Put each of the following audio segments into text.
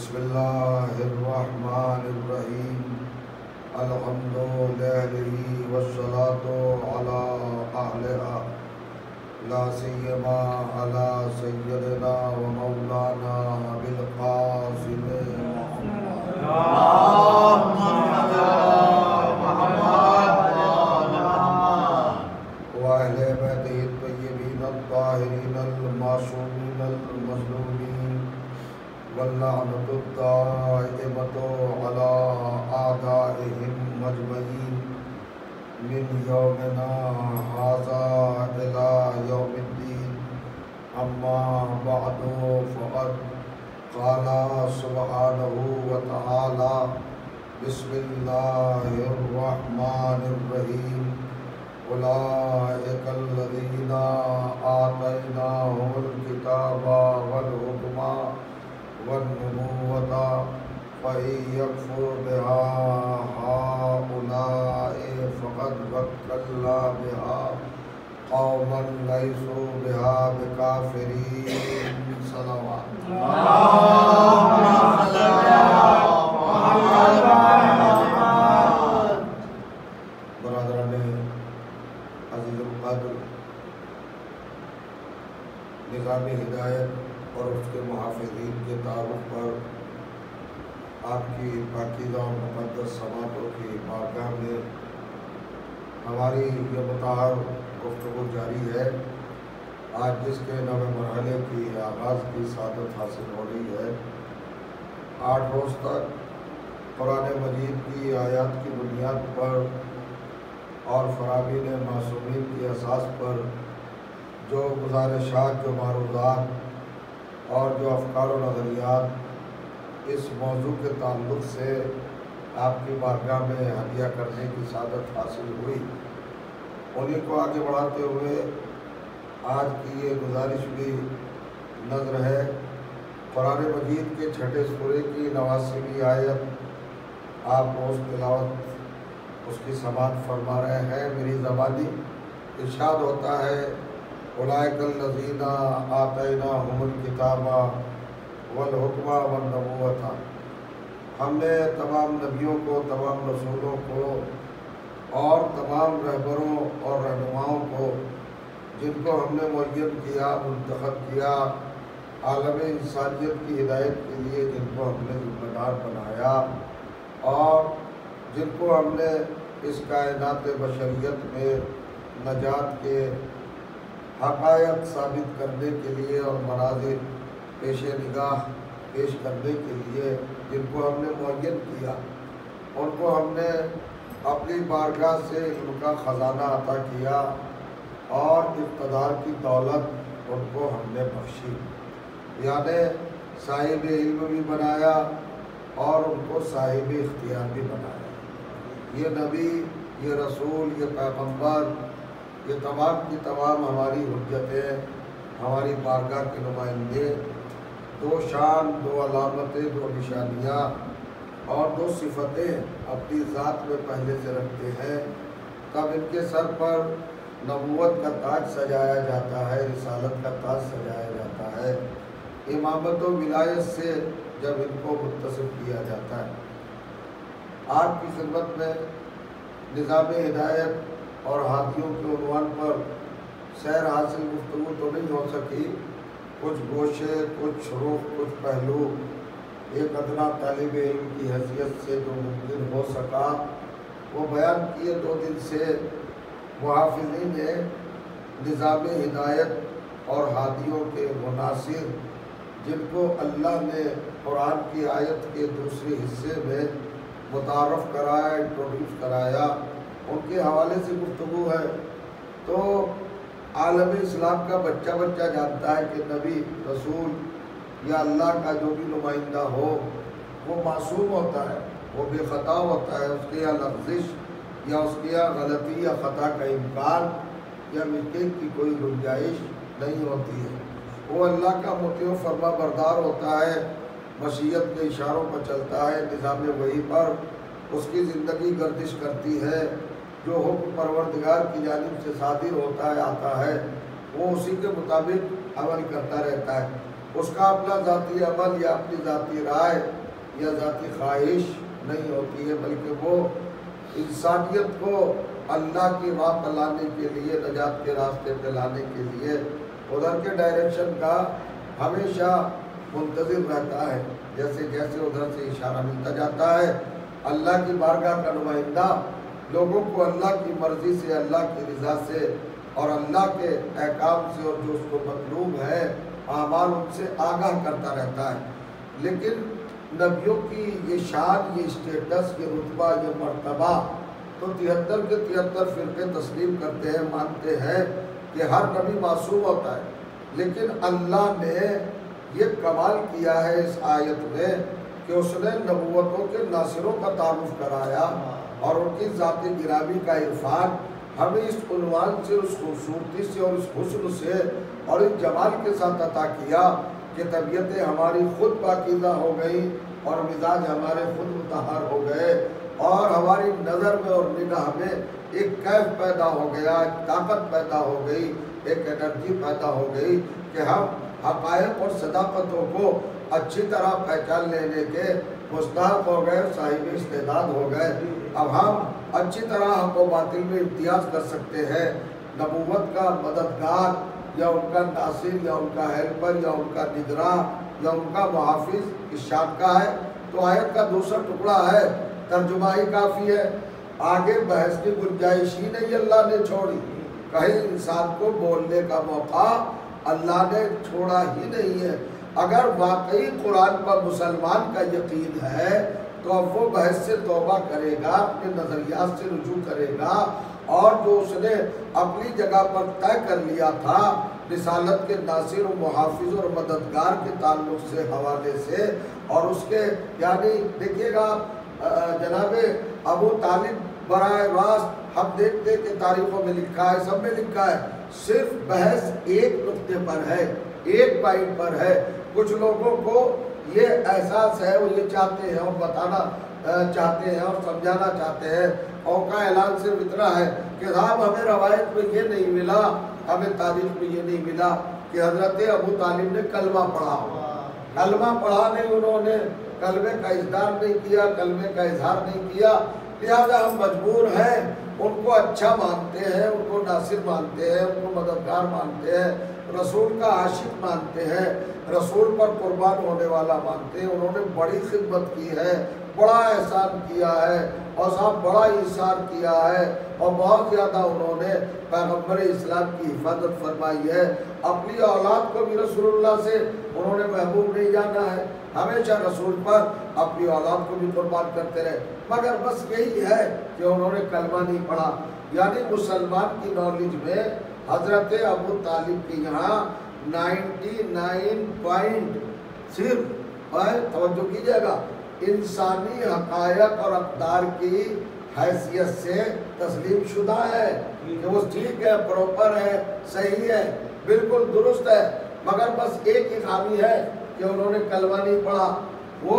بسم اللہ الرحمن الرحیم الحمد للہ والصلاة علی اہلہا لا سیما علی سیدنا و مولانا بالقاسم و اہل بیتہ الطیبین الطاہرین المعصومین المظلومین واللعنۃ الدائمۃ علی اعدائہم اجمعین من یومنا ھذا الی یوم الدین اما بعد فقد قال سبحانہ وتعالی بسم اللہ الرحمن الرحیم اولئک الذین آتیناہم الکتاب والحکم والنبوۃ فإن یکفر بها ہؤلاء فقد وکلنا بها قوما لیسوا بها بکافرین صلوات برادران عزیز القدر، نظام ہدایت اور اس کے محافظین کے تعارف پر آپ کی پاکیزہ اور مقدس سماعتوں کی بارگاہ میں ہماری یہ متحر گفتگو جاری ہے۔ آج جس کے نویں مرحلے کی آغاز کی سعادت حاصل ہو رہی ہے، 8 روز تک قرآن مجید کی آیات کی بنیاد پر اور فرامین معصومین کی اساس پر جو گزارشات، جو معروضات اور جو افکار و نظریات اس موضوع کے تعلق سے آپ کی بارگاہ میں ہدیہ کرنے کی سعادت حاصل ہوئی، انہیں کو آگے بڑھاتے ہوئے آج کی یہ گزارش بھی نظر ہے۔ قرآن مجید کے 6 سورے کی 89ویں آیت آپ روز تلاوت اس کی سماعت فرما رہے ہیں۔ میری زبانی ارشاد ہوتا ہے، اولئک الذین آتیناہم الکتاب والحکم والنبوۃ، ہم نے تمام نبیوں کو، تمام رسولوں کو اور تمام رہبروں اور رہنماؤں کو، جن کو ہم نے معین کیا، منتخب کیا عالم انسانیت کی ہدایت کے لیے، جن کو ہم نے ذمہ دار بنایا اور جن کو ہم نے اس کائنات بشریت میں نجات کے حقائق ثابت کرنے کے لیے اور مناظر پیش نگاہ پیش کرنے کے لیے جن کو ہم نے معین کیا، ان کو ہم نے اپنی بارگاہ سے علم کا خزانہ عطا کیا اور اقتدار کی دولت ان کو ہم نے بخشی، یعنی صاحب علم بھی بنایا اور ان کو صاحب اختیار بھی بنایا۔ یہ نبی، یہ رسول، یہ پیغمبر، یہ تمام کی تمام ہماری حجتیں، ہماری بارگاہ کے نمائندے، 2 شان، 2 علامتیں، 2 نشانیاں اور 2 صفتیں اپنی ذات میں پہلے سے رکھتے ہیں۔ تب ان کے سر پر نبوت کا تاج سجایا جاتا ہے، رسالت کا تاج سجایا جاتا ہے، امامت و ولایت سے جب ان کو متصف کیا جاتا ہے۔ آپ کی خدمت میں نظام ہدایت اور ہادیوں کے عنوان پر سیر حاصل گفتگو تو نہیں ہو سکی، کچھ گوشے، کچھ شروع، کچھ پہلو ایک ادنا طالب علم کی حیثیت سے جو ممکن ہو سکا وہ بیان کیے۔ 2 دن سے محافظین نے نظام ہدایت اور ہادیوں کے مناصر، جن کو اللہ نے قرآن کی آیت کے دوسرے حصے میں متعارف کرایا، انٹروڈیوس کرایا، ان کے حوالے سے گفتگو ہے۔ تو عالم اسلام کا بچہ جانتا ہے کہ نبی، رسول یا اللہ کا جو بھی نمائندہ ہو وہ معصوم ہوتا ہے، وہ بے خطا ہوتا ہے، اس کے یہاں لغزش یا اس کے یہاں غلطی یا خطا کا امکان یا مسٹیک کی کوئی گنجائش نہیں ہوتی ہے۔ وہ اللہ کا مطیع و فرما بردار ہوتا ہے، مشیت کے اشاروں پر چلتا ہے، نظام وحی پر اس کی زندگی گردش کرتی ہے، جو حکم پروردگار کی جانب سے صادر ہوتا ہے، آتا ہے، وہ اسی کے مطابق عمل کرتا رہتا ہے۔ اس کا اپنا ذاتی عمل یا اپنی ذاتی رائے یا ذاتی خواہش نہیں ہوتی ہے، بلکہ وہ انسانیت کو اللہ کی راہ پر لانے کے لیے، نجات کے راستے پہ لانے کے لیے ادھر کے ڈائریکشن کا ہمیشہ منتظر رہتا ہے۔ جیسے جیسے ادھر سے اشارہ ملتا جاتا ہے، اللہ کی بارگاہ کا نمائندہ لوگوں کو اللہ کی مرضی سے، اللہ کی رضا سے اور اللہ کے احکام سے اور جو اس کو مطلوب ہے اعمال ان سے آگاہ کرتا رہتا ہے۔ لیکن نبیوں کی یہ شان، یہ اسٹیٹس، یہ رتبہ، یہ مرتبہ تو 73 کے 73 فرقے تسلیم کرتے ہیں، مانتے ہیں کہ ہر نبی معصوم ہوتا ہے، لیکن اللہ نے یہ کمال کیا ہے اس آیت میں کہ اس نے نبوتوں کے ناصروں کا تعارف کرایا اور ان کی ذات گرامی کا عرفان ہمیں اس عنوان سے، اس خوبصورتی سے اور اس حسن سے اور اس جمال کے ساتھ عطا کیا کہ طبیعتیں ہماری خود پاکیزہ ہو گئی اور مزاج ہمارے خود مطہر ہو گئے اور ہماری نظر میں اور نگاہ میں ایک کیف پیدا ہو گیا، ایک طاقت پیدا ہو گئی، ایک انرجی پیدا ہو گئی کہ ہم حقائق اور صداقتوں کو اچھی طرح پہچان لینے کے مستحق ہو گئے، صاحب استعداد ہو گئے۔ اب ہم اچھی طرح حق و باطل میں امتیاز کر سکتے ہیں۔ نبوت کا مددگار یا ان کا ناصر یا ان کا ہیلپر یا ان کا نگراں یا ان کا محافظ اس شان کا ہے تو آیت کا دوسرا ٹکڑا ہے، ترجمہ ہی کافی ہے، آگے بحث کی گنجائش ہی نہیں اللہ نے چھوڑی۔ کہیں انسان کو بولنے کا موقع اللہ نے چھوڑا ہی نہیں ہے۔ اگر واقعی قرآن پر مسلمان کا یقین ہے تو اب وہ بحث سے توبہ کرے گا، اپنے نظریات سے رجوع کرے گا اور جو اس نے اپنی جگہ پر طے کر لیا تھا رسالت کے ناصر و محافظ اور مددگار کے تعلق سے، حوالے سے، اور اس کے یعنی دیکھیے گا جناب ابو طالب براہ راست ہم دیکھتے کہ تاریخوں میں لکھا ہے، سب میں لکھا ہے، صرف بحث ایک نقطے پر ہے، ایک پوائنٹ پر ہے۔ کچھ لوگوں کو یہ احساس ہے، وہ یہ چاہتے ہیں اور بتانا چاہتے ہیں اور سمجھانا چاہتے ہیں، اور کا اعلان صرف اتنا ہے کہ صاحب ہمیں روایت میں یہ نہیں ملا، ہمیں تاریخ میں یہ نہیں ملا کہ حضرت ابو طالب نے کلمہ پڑھا۔ کلمہ پڑھا نہیں انہوں نے، کلمے کا اصرار نہیں کیا، کلمے کا اظہار نہیں کیا، لہذا ہم مجبور ہیں ان کو اچھا مانتے ہیں، ان کو ناصر مانتے ہیں، ان کو مددگار مانتے ہیں، رسول کا عاشق مانتے ہیں، رسول پر قربان ہونے والا مانتے ہیں۔ انہوں نے بڑی خدمت کی ہے، بڑا احسان کیا ہے اور صاحب بڑا ایثار کیا ہے اور بہت زیادہ انہوں نے پیغمبر اسلام کی حفاظت فرمائی ہے۔ اپنی اولاد کو بھی رسول اللہ سے انہوں نے محبوب نہیں جانا ہے، ہمیشہ رسول پر اپنی اولاد کو بھی قربان کرتے رہے، مگر بس یہی ہے کہ انہوں نے کلمہ نہیں پڑھا۔ یعنی مسلمان کی نالج میں حضرت ابو طالب کے یہاں 99 پوائنٹ صرف توجہ کیجئے گا انسانی حقائق اور اقدار کی حیثیت سے تسلیم شدہ ہے کہ وہ ٹھیک ہے، پروپر ہے، صحیح ہے، بالکل درست ہے، مگر بس ایک ہی خامی ہے کہ انہوں نے کلمہ نہیں پڑھا۔ وہ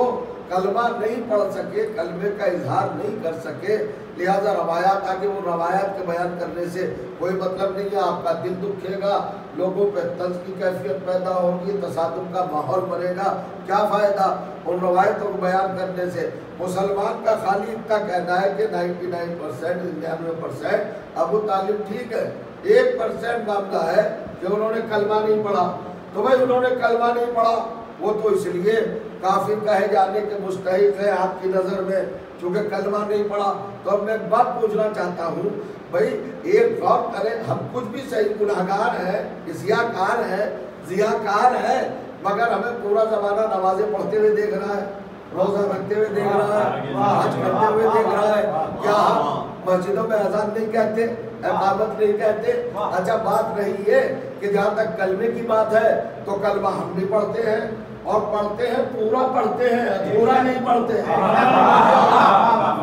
کلمہ نہیں پڑھ سکے، کلمے کا اظہار نہیں کر سکے، لہذا روایات آگے، وہ روایات کے بیان کرنے سے کوئی مطلب نہیں ہے، آپ کا دل دکھے گا، لوگوں پہ طنز کی کیفیت پیدا ہوگی، تصادم کا ماحول بنے گا، کیا فائدہ ان روایتوں کو بیان کرنے سے۔ مسلمان کا خالی اتنا کہنا ہے کہ 99% 99% ابو طالب ٹھیک ہے، 1% معاملہ ہے کہ انہوں نے کلمہ نہیں پڑھا۔ تو بھائی انہوں نے کلمہ نہیں پڑھا، وہ تو اس لیے کافر کہے جانے کے مستحق ہے آپ کی نظر میں، چونکہ کلمہ نہیں پڑھا۔ تو اب میں ایک بات پوچھنا چاہتا ہوں، بھائی ایک غور کریں، ہم کچھ بھی صحیح گناہگار ہیں، اسیاکار ہیں، ضیاکار ہیں، مگر ہمیں پورا زمانہ نمازیں پڑھتے ہوئے دیکھ رہا ہے، روزہ رکھتے ہوئے دیکھ رہا ہے، حج کرتے ہوئے دیکھ رہا ہے۔ کیا ہم مسجدوں میں اذان نہیں کہتے، اقامت نہیں کہتے؟ اچھا بات رہی ہے کہ جہاں تک کلمے کی بات ہے تو کلمہ ہم بھی پڑھتے ہیں اور پڑھتے ہیں، پورا پڑھتے ہیں، ادھورا نہیں پڑھتے ہیں،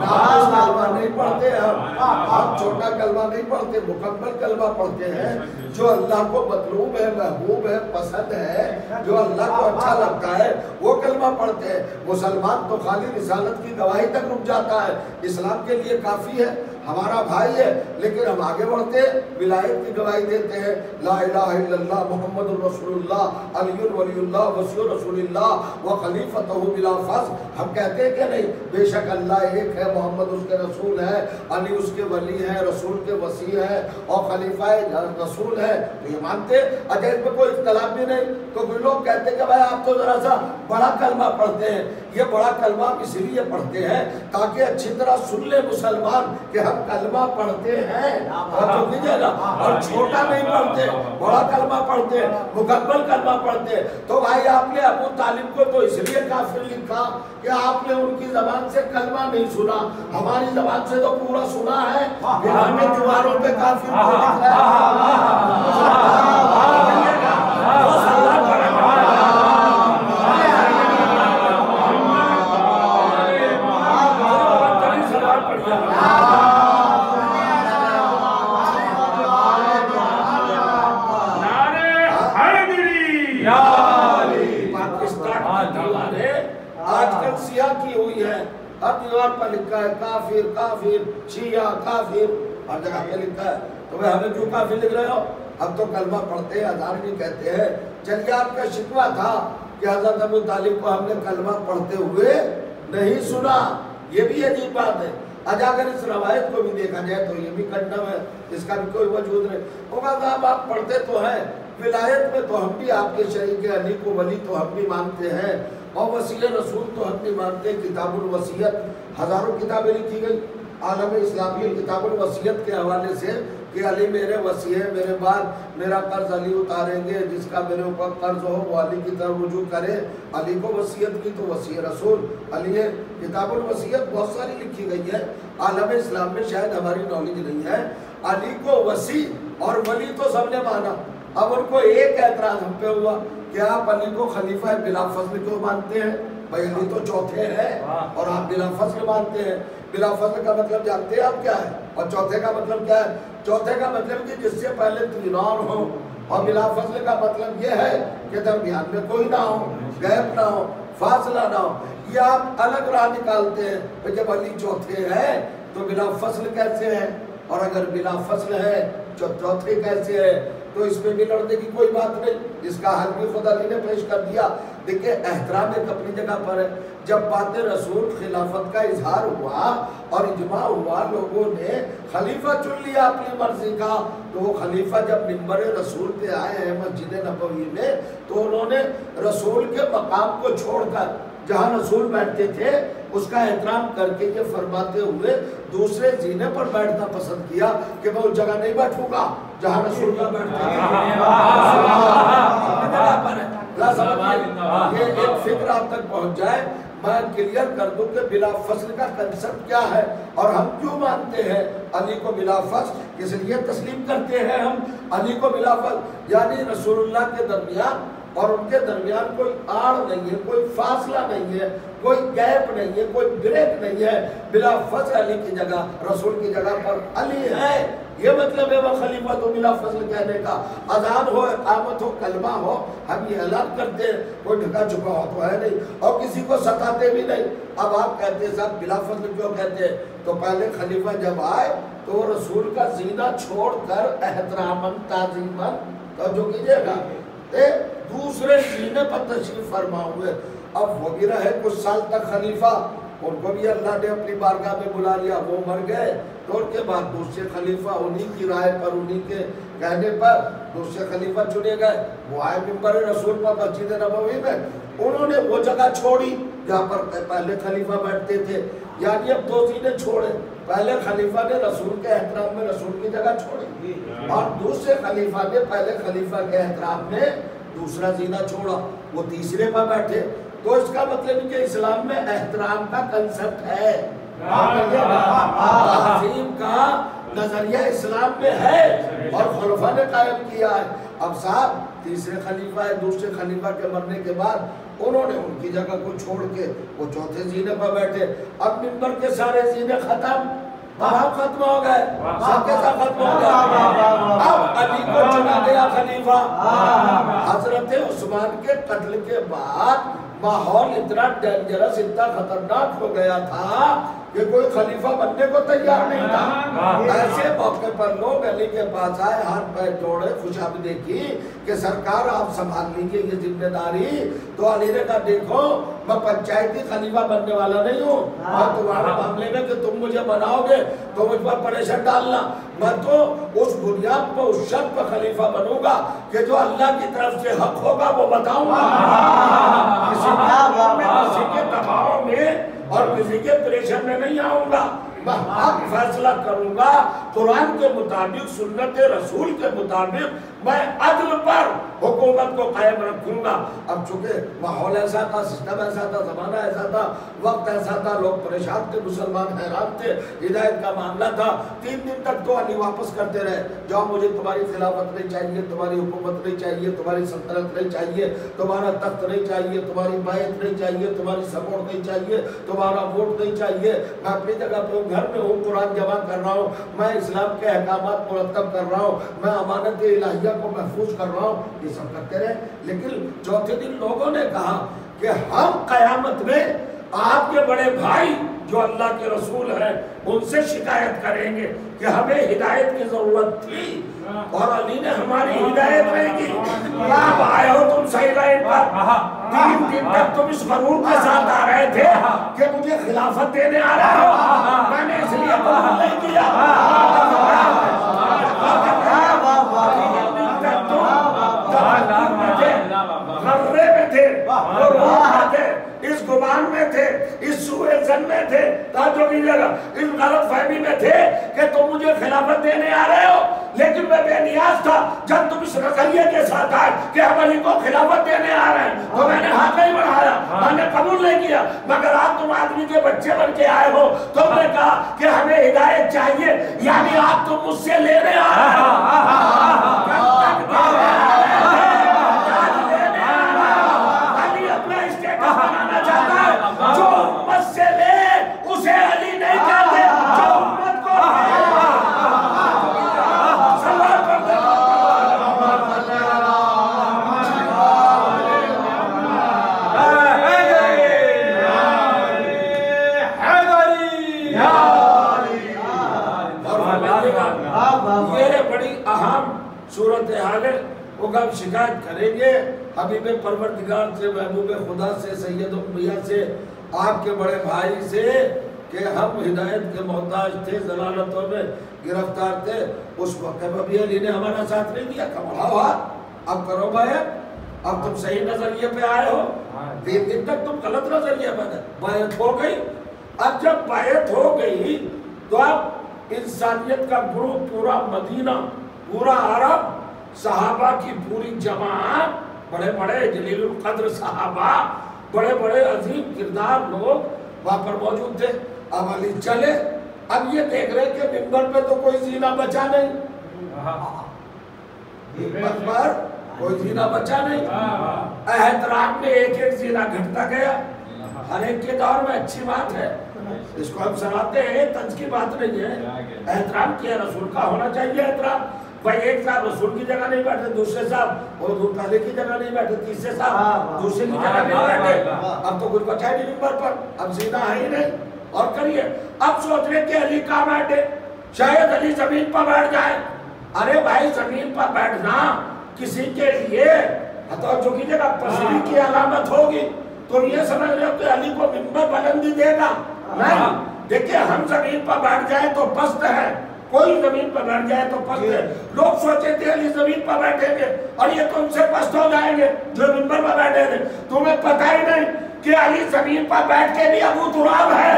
ناقص کلمہ نہیں پڑھتے ہم چھوٹا کلمہ نہیں پڑھتے، مکمل کلمہ پڑھتے ہیں جو اللہ کو مطلوب ہے، محبوب ہے، پسند ہے، جو اللہ کو اچھا لگتا ہے وہ کلمہ پڑھتے ہیں۔ مسلمان تو خالی رسالت کی گواہی تک رک جاتا ہے، اسلام کے لیے کافی ہے ہمارا بھائی ہے، لیکن ہم آگے بڑھتے ولایت کی گواہی دیتے ہیں، لا الہ الا اللہ محمد الرسول اللہ علی ولی اللہ وصی رسول اللہ و خلیفتہ بلا فصل. ہم کہتے ہیں کہ نہیں، بے شک اللہ ایک ہے، محمد اس کے رسول ہے، علی اس کے ولی ہے، رسول کے وصی ہے اور خلیفہ رسول ہے. تو یہ مانتے، اگر اس میں کوئی اختلاف بھی نہیں. تو کوئی لوگ کہتے ہیں کہ بھائی آپ تو ذرا سا بڑا کلمہ پڑھتے ہیں. یہ بڑا کلمہ اس لیے پڑھتے ہیں تاکہ اچھی طرح سن لے مسلمان کہ ہم کلمہ پڑھتے ہیں، اور چھوٹا نہیں پڑھتے، بڑا کلمہ پڑھتے، مکمل کلمہ پڑھتے. تو بھائی آپ نے ابو طالب کو تو اس لیے کافر لکھا کہ آپ نے ان کی زبان سے کلمہ نہیں سنا، ہماری زبان سے تو پورا سنا ہے، پھر ہمیں دیواروں پہ کافر کو لکھ رہا ہے. ہر دیوار پر لکھا ہے کافر کافر، شیعہ کافر، ہر جگہ پہ لکھا ہے. تو بھئی ہمیں کیوں کافر لکھ رہے ہو؟ ہم تو کلمہ پڑھتے ہیں، اذان بھی کہتے ہیں. چلیے آپ کا شکوہ تھا کہ حضرت ابو طالب کو ہم نے کلمہ پڑھتے ہوئے نہیں سنا، یہ بھی عجیب بات ہے. آج اگر اس روایت کو بھی دیکھا جائے تو یہ بھی کنڈم ہے، اس کا بھی کوئی وجود نہیں. ہوگا صاحب آپ پڑھتے تو ہیں، ولایت میں تو ہم بھی آپ کے شریک علی کو ولی تو ہم بھی مانتے ہیں، اور وسیع رسول تو ہم بھی مانتے ہیں. کتاب الوصیت ہزاروں کتابیں لکھی گئی عالم اسلامی کتاب الوصیت کے حوالے سے کہ علی میرے وصی ہے، میرے بعد میرا قرض علی اتاریں گے، جس کا میرے اوپر قرض ہو وہ علی کی طرف رجوع کرے. علی کو وصیت کی تو وصی رسول علی ہے. کتاب الوصیت بہت ساری لکھی گئی ہے عالم اسلام میں، شاید ہماری نالج نہیں ہے. علی کو وصی اور ولی تو سب نے مانا. اب ان کو ایک اعتراض ہم پہ ہوا کہ آپ علی کو خلیفہ بلا فضل کیوں مانتے ہیں؟ بھائی علی تو چوتھے ہیں اور آپ بلا فضل مانتے ہیں. بلا فضل کا مطلب جانتے ہیں آپ کیا ہے؟ اور چوتھے کا مطلب کیا ہے؟ چوتھے کا مطلب کہ جس سے پہلے تینان ہو، اور بلا فضل کا مطلب یہ ہے کہ درمیان میں کوئی نہ ہو، غیب نہ ہو، فاصلہ نہ ہو. یہ آپ الگ راہ نکالتے ہیں. جب علی چوتھے ہیں تو بلا فضل کیسے ہے؟ اور اگر بلا فضل ہے چوتھے کیسے ہے؟ تو اس میں بھی لڑنے کی کوئی بات نہیں. اس کا حل بھی خدا علی نے پیش کر دیا. دیکھیں احترام ایک اپنی جگہ پر ہے. جب بات رسول خلافت کا اظہار ہوا اور اجماع ہوا، لوگوں نے خلیفہ چن لیا اپنی مرضی کا، تو وہ خلیفہ جب منبر رسول پہ آئے ہیں مسجد نبوی میں، تو انہوں نے رسول کے مقام کو چھوڑ کر جہاں رسول بیٹھتے تھے اس کا احترام کر کے یہ فرماتے ہوئے دوسرے زینے پر بیٹھنا پسند کیا کہ میں اس جگہ نہیں بیٹھوں گا جہاں رسول اللہ بیٹھتے ہیں. یہ ایک فکر آپ تک پہنچ جائے، میں کلیئر کر دوں کہ بلا فصل کا کنسپٹ کیا ہے اور ہم کیوں مانتے ہیں علی کو بلا فصل. اس لیے تسلیم کرتے ہیں ہم علی کو بلا فصل، یعنی رسول اللہ کے درمیان اور ان کے درمیان کوئی آڑ نہیں ہے، کوئی فاصلہ نہیں ہے، کوئی گیپ نہیں ہے، کوئی بریک نہیں ہے. بلا فصل علی کی جگہ، رسول کی جگہ پر علی ہے. یہ مطلب ہے وہ خلیفہ تو بلا فصل کہنے کا. اذان ہو، اقامت ہو، کلمہ ہو، ہم یہ اعلان کرتے ہیں، کوئی ڈھکا چھپا ہو تو ہے نہیں، اور کسی کو ستاتے بھی نہیں. اب آپ کہتے ہیں صاحب بلا فصل کیوں کہتے ہیں؟ تو پہلے خلیفہ جب آئے تو وہ رسول کا زینہ چھوڑ کر احتراماً تعظیماً، توجہ کیجیے گا، دوسرے زینے پر تشریف فرما ہوئے. اب وہ بھی رہے کچھ سال تک خلیفہ، ان کو بھی اللہ نے اپنی بارگاہ میں بلا لیا، وہ مر گئے. تو ان کے بعد دوسرے خلیفہ انہی کی رائے پر، انہی کے کہنے پر دوسرے خلیفہ چنے گئے. وہ آئے منبر رسول پر مسجد نبوی میں، انہوں نے وہ جگہ چھوڑی جہاں پر پہلے خلیفہ بیٹھتے تھے. یعنی اب دو زینے چھوڑے. پہلے خلیفہ نے رسول کے احترام میں رسول کی جگہ چھوڑی، اور دوسرے خلیفہ نے پہلے خلیفہ کے احترام میں دوسرا زینہ چھوڑا، وہ تیسرے پر بیٹھے. تو اس کا مطلب ہے کہ اسلام میں احترام کا کنسپٹ ہے، تعظیم کا نظریہ اسلام میں ہے اور خلفاء نے قائم کیا ہے. اب صاحب تیسرے خلیفہ ہے، دوسرے خلیفہ کے مرنے کے بعد انہوں نے ان کی جگہ کو چھوڑ کے وہ چوتھے زینے پر بیٹھے. اب منبر کے سارے زینے ختم، وہاں ختم ہو گئے، سب کے ساتھ ختم ہو گئے. اب علی کو چنا گیا خلیفہ. حضرت عثمان کے قتل کے بعد ماحول اتنا ڈینجرس، اتنا خطرناک ہو گیا تھا کہ کوئی خلیفہ بننے کو تیار نہیں تھا۔ ایسے موقع پر لوگ علی کے پاس آئے، ہاتھ پیر جوڑے، خوشامدی کی کہ سرکار آپ سنبھال لیجیے یہ ذمہ داری۔ تو علی نے کہا دیکھو میں پنچایتی خلیفہ بننے والا نہیں ہوں، میں تمہارے معاملے میں کہ تم مجھے بناؤ گے تو مجھ پر پریشر ڈالنا، میں تو اس بنیاد پر اس شرط پر خلیفہ بنوں گا کہ جو اللہ کی طرف سے حق ہوگا وہ بتاؤں گا، کسی کے دباؤ میں اور کسی کے پریشر میں نہیں آؤں گا، میں حق فیصلہ کروں گا قرآن کے مطابق، سنت رسول کے مطابق، میں عدل پر حکومت کو قائم رکھوں گا۔ اب چونکہ ماحول ایسا تھا، سسٹم ایسا تھا، زمانہ ایسا تھا، وقت ایسا تھا، لوگ پریشان تھے، مسلمان حیران تھے، ہدایت کا معاملہ تھا۔ 3 دن تک تو علی واپس کرتے رہے، جاؤ مجھے تمہاری خلافت نہیں چاہیے، تمہاری حکومت نہیں چاہیے، تمہاری سلطنت نہیں چاہیے، تمہارا تخت نہیں چاہیے، تمہاری بیعت نہیں چاہیے، تمہاری سپورٹ نہیں چاہیے، تمہارا ووٹ نہیں چاہیے، میں اپنی جگہ پہ ہوں، گھر میں ہوں، قرآن جمع کر رہا ہوں، میں اسلام کے احکامات مرتب کر رہا ہوں، میں امانت الہیہ کو محفوظ کر رہا ہوں، یہ سب کرتے رہے۔ لیکن چوتھے دن لوگوں نے کہا کہ ہم قیامت میں آپ کے بڑے بھائی جو اللہ کے رسول ہیں ان سے شکایت کریں گے کہ ہمیں ہدایت کی ضرورت تھی اور علی نے ہماری ہدایت نہیں کی۔ آپ آئے ہو تم صحیح لائن پر، 3 دن تک تم اس غرور کے ساتھ آ رہے تھے کہ مجھے خلافت دینے آ رہے ہو، میں نے اس لیے قبول نہیں کیا۔ غرے میں تھے، اس گمان میں تھے، اس سوء ظن میں تھے، توجہ کیجیے گا، اس غلط فہمی میں تھے کہ تم مجھے خلافت دینے آ رہے ہو، لیکن میں بے نیاز تھا۔ جب تم اس نظریے کے ساتھ آئے کہ ہم علی کو خلافت دینے آ رہے ہیں تو میں نے ہاتھ نہیں بڑھایا، میں نے قبول نہیں کیا، مگر آپ تم آدمی کے بچے بن کے آئے ہو، تم نے کہا کہ ہمیں ہدایت چاہیے، یعنی آپ تم مجھ سے لینے آ رہے ہو۔ جو امت سے لے اسے علی نہیں کہتے، جو امت کو سوال کرتے یہ بڑی اہم صورتحال ہے۔ وہ کب شکایت کریں گے حبیب پروردگار سے، محبوب خدا سے، سید الانبیاء سے، آپ کے بڑے بھائی سے کہ ہم ہدایت کے محتاج تھے، ضلالتوں میں گرفتار تھے۔ اس وقت بھی علی نے ہمارا ساتھ نہیں دیا، کمڑا اب کرو بیعت، اب تم صحیح نظریے پہ آئے ہو، 3 دن تک تم غلط نظریے پہ تھے، بیعت ہو گئی۔ اب جب بیعت ہو گئی تو اب انسانیت کا گروپ، پورا مدینہ، پورا عرب، صحابہ کی پوری جماعت، بڑے بڑے جلیل القدر صحابہ، بڑے بڑے عظیم کردار لوگ وہاں پر موجود تھے۔ اب علی چلے، اب یہ دیکھ رہے کہ منبر پہ تو کوئی زینہ بچا نہیں، منبر پر کوئی زینہ بچا نہیں، احترام میں ایک ایک زینہ گھٹتا گیا۔ ہر ایک کے دور میں اچھی بات ہے، اس کو ہم سناتے ہیں، طنز کی بات نہیں ہے، احترام کیا رسول کا ہونا چاہیے احترام۔ بھائی ایک صاحب رسول کی جگہ نہیں بیٹھے، دوسرے صاحب وہ دور پہلے کی جگہ نہیں بیٹھے، تیسرے صاحب دوسرے کی جگہ نہیں بیٹھے، اب تو کچھ بچا ہی نہیں منبر پر، اب زینہ ہے ہی نہیں۔ اور کریے اب سوچ رہے کہ علی کہاں بیٹھے، شاید علی زمین پر بیٹھ جائے۔ ارے بھائی زمین پر بیٹھنا کسی کے لیے جو کی جگہ پسری کی علامت ہوگی، تم یہ سمجھ رہے ہو کہ علی کو منبر بلندی دے گا؟ نہیں، دیکھیں ہم زمین پر بیٹھ جائیں تو پست ہے، کوئی زمین پر بیٹھ جائے تو پست ہے۔ لوگ سوچے تھے علی زمین پر بیٹھیں گے اور یہ تو ان سے پست ہو جائیں گے جو منبر پر بیٹھے تھے، تمہیں پتہ ہی نہیں کہ علی زمین پر بیٹھ کے بھی ابو تراب ہے۔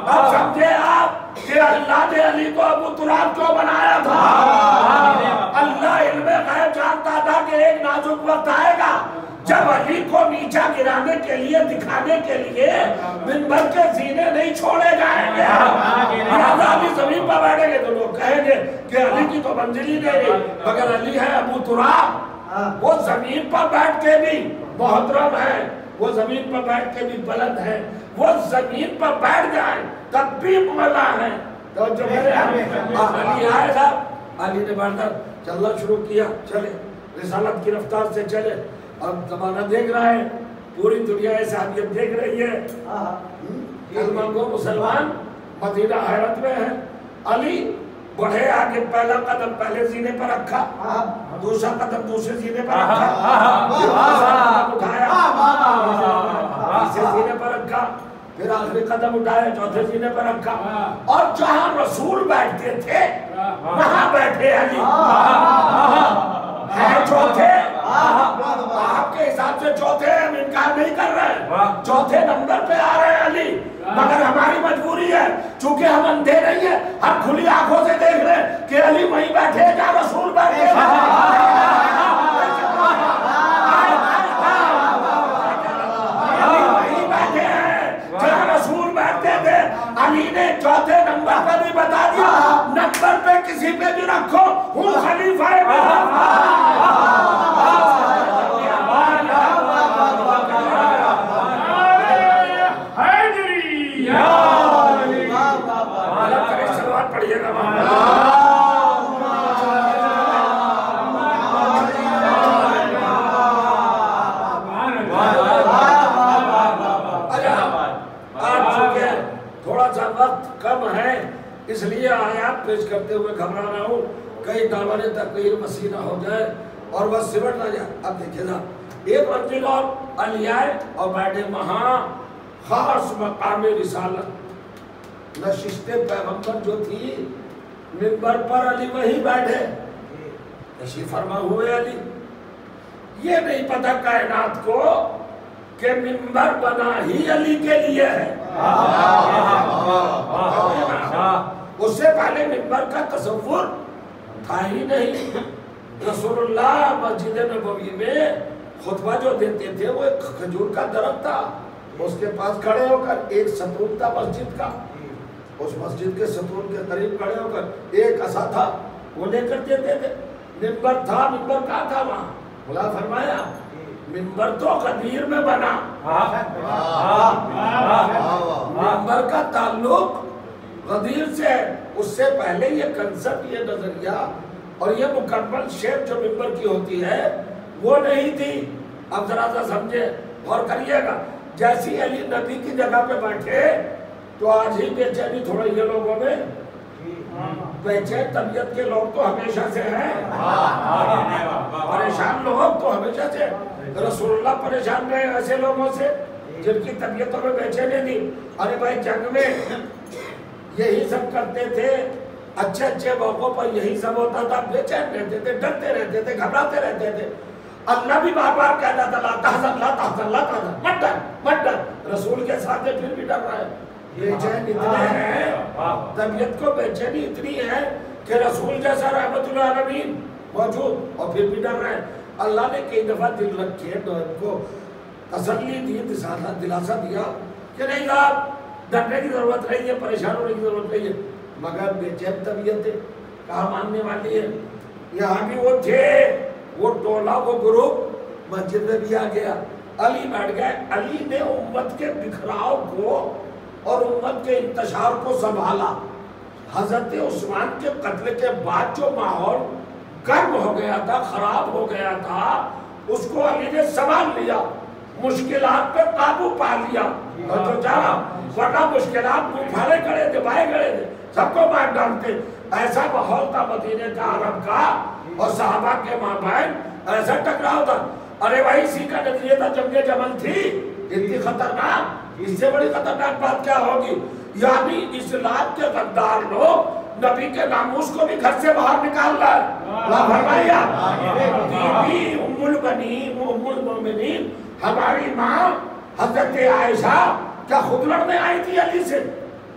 اب سمجھے آپ کہ اللہ نے علی کو ابو تراب کیوں بنایا تھا؟ اللہ علم غیب جانتا تھا کہ ایک نازک وقت آئے گا جب علی کو نیچا گرانے کے لیے، دکھانے کے لیے منبر کے زینے نہیں چھوڑے جائیں گے۔ لہذا علی زمین پر بیٹھیں گے تو لوگ کہیں گے کہ علی کی تو منزل ہی نہیں، مگر علی ہے ابو تراب، وہ زمین پر بیٹھ کے بھی محترم ہے، وہ زمین پر بیٹھ کے بھی بلند ہے، وہ زمین پر بیٹھ جائیں تب بھی مولا ہے۔ تو جو میرے علی آئے تھا، علی نے بیٹھ کر چلنا شروع کیا، چلے رسالت کی رفتار سے چلے. اب زمانہ دیکھ رہا ہے, پوری دنیا اسلامیت دیکھ رہی ہے, کلمہ گو مسلمان مدینہ حیرت میں ہے. علی بڑھے آگے, پہلا قدم پہلے سینے پر رکھا, دوسرا قدم دوسرے سینے پر رکھا, قدم اٹھایا تیسرے سینے پر رکھا, پھر آخری قدم اٹھایا چوتھے سینے پر رکھا, اور جہاں رسول بیٹھتے تھے وہاں بیٹھے علی. ہے چوتھے, آپ کے حساب سے چوتھے, ہم انکار نہیں کر رہے, چوتھے نمبر پہ آ رہے ہیں علی, مگر ہماری مجبوری ہے چونکہ ہم اندھے نہیں ہیں, ہم کھلی آنکھوں سے دیکھ رہے ہیں کہ علی وہیں بیٹھے جہاں رسول بیٹھے ہیں. وہیں بیٹھے ہیں جہاں رسول بیٹھتے تھے. علی نے چوتھے نمبر پہ بھی بتا دیا, نمبر پہ کسی پہ بھی رکھو, ہوں خلیفہ پڑھیے گا. تھوڑا سا وقت کم ہے اس لیے آیات پیش کرتے ہوئے گھبرا رہا ہوں, کئی دعوان تقریر مسیح نہ ہو جائے اور وہ سمٹ نہ جائے. اب دیکھیں نا, ایک منزل اور علی آئے اور بیٹھے وہاں, خاص مقام رسالت نشست پیغمبر جو تھی منبر پر, علی وہیں بیٹھے تشریف فرما ہوئے. علی یہ نہیں پتا کائنات کو کہ منبر بنا ہی علی کے لیے ہے. اس سے پہلے منبر کا تصور تھا ہی نہیں. رسول اللہ مسجد نبوی میں خطبہ جو دیتے تھے وہ ایک کھجور کا درخت تھا, اس کے پاس کھڑے ہو کر ایک ستون تھا مسجد کا, اس مسجد کے ستون کے قریب کھڑے ہو کر ایک عصا تھا وہ لے کر دیتے تھے. منبر تھا, منبر کہاں تھا وہاں؟ خدا فرمایا منبر تو غدیر میں بنا. منبر کا تعلق غدیر سے ہے. اس سے پہلے یہ کنسپٹ, یہ نظریہ اور یہ مکمل شیپ جو منبر کی ہوتی ہے وہ نہیں تھی. اب ذرا سا سمجھے, غور کریے گا. جیسی علی نبی کی جگہ پہ بیٹھے تو آج ہی بے چینی تھوڑا یہ لوگوں میں, بے چین طبیعت کے لوگ تو ہمیشہ سے ہیں, پریشان لوگ تو ہمیشہ سے. رسول اللہ پریشان رہے ایسے لوگوں سے جن کی طبیعتوں میں بے چینی تھی. ارے بھائی جنگ میں یہی سب کرتے تھے, اچھے اچھے موقعوں پر یہی سب ہوتا تھا, بے چین رہتے تھے, ڈرتے رہتے تھے, گھبراتے رہتے تھے. اللہ بھی بار بار کہتا تھا لا تحزن لا تحزن لا تحزن, مت ڈر مت ڈر. رسول کے ساتھ پھر بھی ڈر رہا ہے. بے چین اتنے ہیں, طبیعت کو بے چینی اتنی ہے کہ رسول جیسا رحمت اللہ العالمین موجود اور پھر بھی ڈر رہے ہیں. اللہ نے کئی دفعہ دل رکھے تو ان کو تسلی دی, دلاسا دیا کہ نہیں آپ ڈرنے کی ضرورت نہیں ہے, پریشان ہونے کی ضرورت نہیں ہے, مگر بے چین طبیعت ہے, کہاں ماننے والی ہے. یہاں بھی وہ تھے, وہ ٹولہ وہ گروپ مسجد میں بھی آ گیا. علی بیٹھ گئے. علی نے امت کے بکھراؤ کو اور امت کے انتشار کو سنبھالا. حضرت عثمان کے قتل کے بعد جو ماحول گرم ہو گیا تھا, خراب ہو گیا تھا, اس کو علی نے سنبھال لیا, مشکلات پہ قابو پا لیا. تو جانا ورنہ مشکلات منہ پھاڑے کھڑے تھے, بائے کھڑے تھے, سب کو مار ڈالتے. ایسا ماحول تھا مدینے کا, عرب کا اور صحابہ کے مابین ایسا ٹکراؤ تھا. ارے بھائی اسی کا نتیجہ تھا جنگ جمل تھی, اتنی خطرناک, اس سے بڑی خطرناک بات کیا ہوگی. یعنی اسلام کے غدار لوگ نبی کے ناموس کو بھی گھر سے باہر نکال رہا ہے. فرمایا بی بی ام البنین ام المؤمنین ہماری ماں حضرت عائشہ کیا خود لڑنے آئی تھی علی سے؟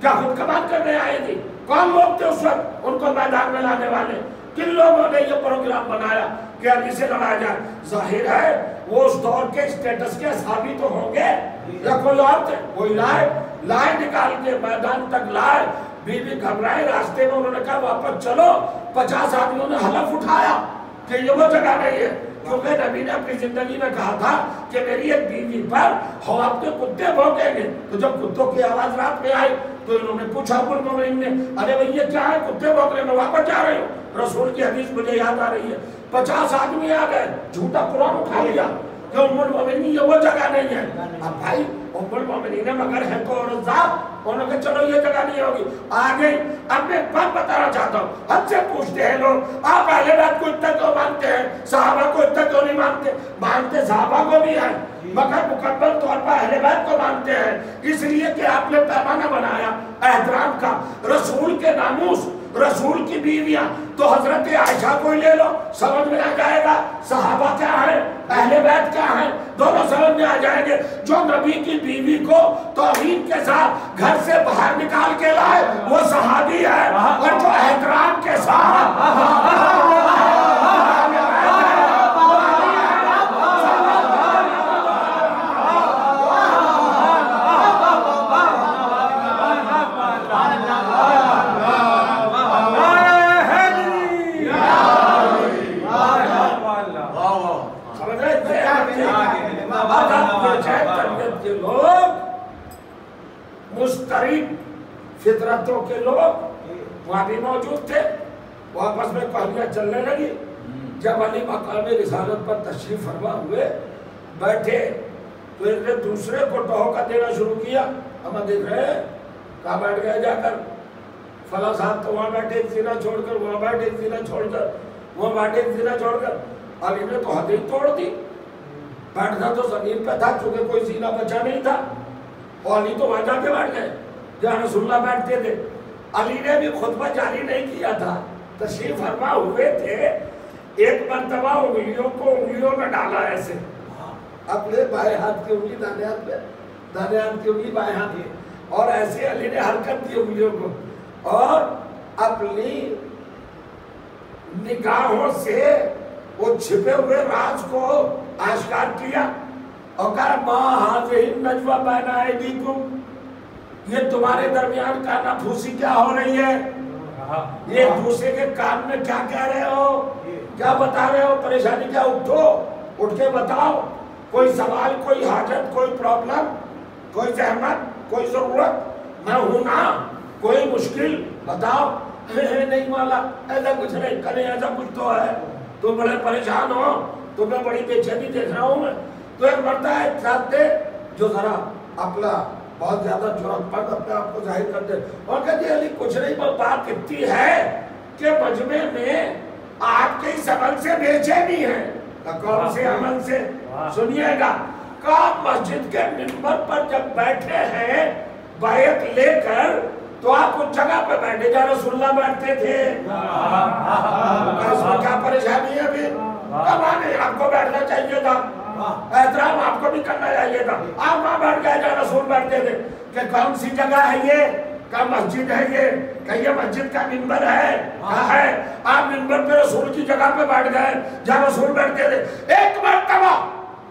کیا خود کمال کرنے آئی تھی؟ کون لوگ تھے اس وقت ان کو میدان میں لانے والے؟ کن لوگوں نے یہ پروگرام بنایا کہ علی سے لڑایا جائے؟ ظاہر ہے وہ اس دور کے اسٹیٹس کے اصحابی تو ہوں گے یا کوئی اور تھے. وہی لائے نکال کے میدان تک لائے. بی بی گھبرائے, راستے میں انہوں نے کہا واپس چلو. 50 آدمیوں نے حلف اٹھایا کہ یہ وہ جگہ نہیں ہے, کیونکہ نبی نے اپنی زندگی میں کہا تھا کہ میری ایک بیوی پر خواب کے کتے بھونکیں گے. تو جب کتوں کی آواز رات میں آئی تو انہوں نے پوچھا ابو المومنین نے, ارے بھئی یہ کیا ہے, کتے بھونک رہے ہیں, میں واپس جا رہے ہوں. رسول کی حدیث مجھے یاد آ رہی ہے, 50 آدمی آ گئے، جھوٹا قرآن اٹھا لیا کہ ام المومنین یہ وہ جگہ نہیں ہے۔ اب بھائی ام المومنین مگر ہے تو عورت ذات، انہوں نے چلو یہ جگہ نہیں ہوگی، آ گئی۔ اب میں ایک بات بتانا چاہتا ہوں، ہم سے پوچھتے ہیں لوگ آپ اہل بیت کو اتنا کیوں مانتے ہیں، صحابہ کو اتنا کیوں نہیں مانتے؟ مانتے صحابہ کو بھی ہیں مگر مکمل طور پر اہل بیت کو مانتے ہیں، اس لیے کہ آپ نے پیمانہ بنایا احترام کا۔ رسول کے ناموس، رسول کی بیویاں تو حضرت عائشہ کو لے لو، سمجھ میں آ جائے گا صحابہ کیا ہیں، اہل بیت کیا ہیں، دونوں سمجھ میں آ جائیں گے۔ جو نبی کی بیوی کو توہین کے ساتھ گھر سے باہر نکال کے لائے وہ صحابی ہے، اور جو احترام کے ساتھ مستقیم فطرتوں کے لوگ وہاں بھی موجود تھے، وہ آپس میں کہانیاں چلنے لگی۔ جب علی مقام رسالت پر تشریف فرما ہوئے بیٹھے تو ایک نے دوسرے کو ٹوکا دینا شروع کیا، ہم دیکھ رہے ہیں کہاں بیٹھ گئے جا کر، فلاں صاحب تو وہاں بیٹھے زنا چھوڑ کر، وہاں بیٹھے زنا چھوڑ کر، وہاں بیٹھے زنا چھوڑ کر۔ علی نے تو حد ہی توڑ دی، بیٹھنا تو زمین پہ تھا چونکہ کوئی زنا بچا نہیں تھا، اور علی تو وہاں جا کے بیٹھ گئے جہاں رسول اللہ بیٹھتے تھے۔ علی نے بھی خطبہ جاری نہیں کیا تھا، تشریف فرما ہوئے تھے، ایک مرتبہ انگلیوں کو انگلیوں میں ڈالا ایسے، اپنے بائیں ہاتھ کی انگلی دانے ہاتھ پہ، دانے ہاتھ کی انگلی بائیں ہاتھ میں، اور ایسے علی نے حرکت کی انگلیوں کو، اور اپنی نگاہوں سے وہ چھپے ہوئے راز کو آشکار کیا اور کہا ما ھذہ النجوى بین ایدیکم، یہ تمہارے درمیان کانا پھوسی کیا ہو رہی ہے، یہ ایک دوسرے کے کان میں کیا کہہ رہے ہو، کیا بتا رہے ہو، پریشانی کیا، اٹھو، اٹھ کے بتاؤ، کوئی سوال، کوئی حاجت، کوئی پرابلم، کوئی زحمت، کوئی ضرورت، میں ہوں نا، کوئی مشکل بتاؤ۔ نہیں مولا ایسا کچھ نہیں، کرے ایسا کچھ تو ہے، تم بڑے پریشان ہو، تمہیں بڑی بے چینی دیکھ رہا ہوں میں۔ تو ایک مرد ہے ساتھ دے جو ذرا اپنا بہت زیادہ جرأت پن اپنے آپ کو ظاہر کر دے، اور کہتے علی کچھ نہیں، بات اتنی ہے کہ مجمع میں آپ کے اس عمل سے بے چینی ہے۔ کون سے عمل سے؟ سنیے گا، کہ مسجد کے منبر پر جب بیٹھے ہیں بیعت لے کر تو آپ اس جگہ پہ بیٹھے جہاں رسول اللہ بیٹھتے تھے، اس میں کیا پریشانی ہے بھی؟ کمانے آپ کو بیٹھنا چاہیے تھا، احترام آپ کو بھی کرنا چاہیے تھا، آپ وہاں بیٹھ گئے جہاں رسول بیٹھتے تھے۔ کہ کون سی جگہ ہے یہ، کہ مسجد ہے یہ، کہ یہ مسجد کا منبر ہے، کہاں ہے؟ آپ منبر پہ رسول کی جگہ پہ بیٹھ گئے جہاں رسول بیٹھتے تھے۔ ایک مرتبہ